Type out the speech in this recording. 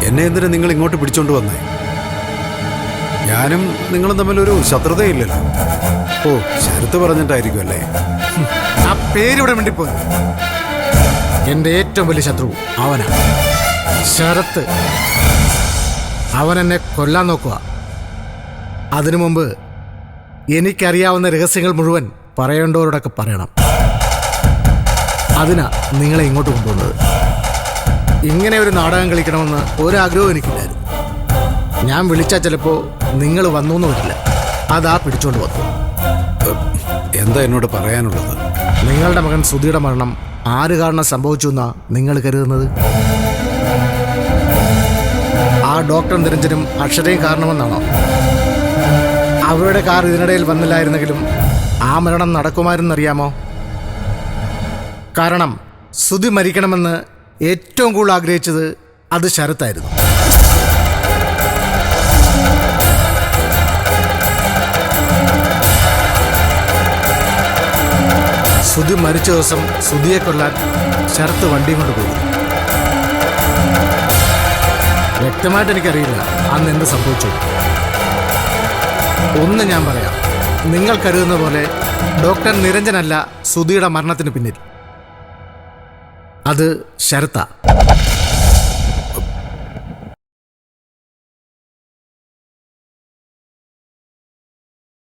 എന്നെ എന്തിനാ നിങ്ങൾ ഇങ്ങോട്ട് പിടിച്ചോണ്ട് വന്നേ? ഞാനും നിങ്ങളും തമ്മിലൊരു ശത്രുതയില്ലല്ലോ. ഓ, ശരത്ത് പറഞ്ഞിട്ടായിരിക്കും അല്ലേ? ആ പേരിവിടെ വേണ്ടിപ്പോയി. എൻ്റെ ഏറ്റവും വലിയ ശത്രു അവനാ, ശരത്ത്. അവൻ എന്നെ കൊല്ലാൻ നോക്കുക. അതിനു മുമ്പ് എനിക്കറിയാവുന്ന രഹസ്യങ്ങൾ മുഴുവൻ പറയേണ്ടവരോടൊക്കെ പറയണം. അതിനാ നിങ്ങളെ ഇങ്ങോട്ട് കൊണ്ടുവന്നത്. ഇങ്ങനെ ഒരു നാടകം കളിക്കണമെന്ന് ഒരാഗ്രഹവും എനിക്കില്ലായിരുന്നു. ഞാൻ വിളിച്ചാൽ ചിലപ്പോൾ നിങ്ങൾ വന്നൂന്ന് വരില്ല. അതാ പിടിച്ചോണ്ട് വന്നു. എന്താ എന്നോട് പറയാനുള്ളത്? നിങ്ങളുടെ മകൻ സുധിയുടെ മരണം ആര് കാരണം സംഭവിച്ചു എന്നാ നിങ്ങൾ കരുതുന്നത്? ആ ഡോക്ടർ നിരഞ്ജനും അക്ഷരയും കാരണമെന്നാണോ? അവരുടെ കാർ ഇതിനിടയിൽ വന്നില്ലായിരുന്നെങ്കിലും ആ മരണം നടക്കുമായിരുന്നറിയാമോ? കാരണം സുധി മരിക്കണമെന്ന് ഏറ്റവും കൂടുതൽ ആഗ്രഹിച്ചത് അത് ശരത്തായിരുന്നു. സുധി മരിച്ച ദിവസം സുധിയെ കൊല്ലാൻ ശരത്ത് വണ്ടിയും കൊണ്ട് പോയി. വ്യക്തമായിട്ട് എനിക്കറിയില്ല അന്ന് എന്ത് സംഭവിച്ചു. ഒന്ന് ഞാൻ പറയാം, നിങ്ങൾ കരുതുന്ന പോലെ ഡോക്ടർ നിരഞ്ജനല്ല സുധിയുടെ മരണത്തിന് പിന്നിൽ. അത് ശരത്താ.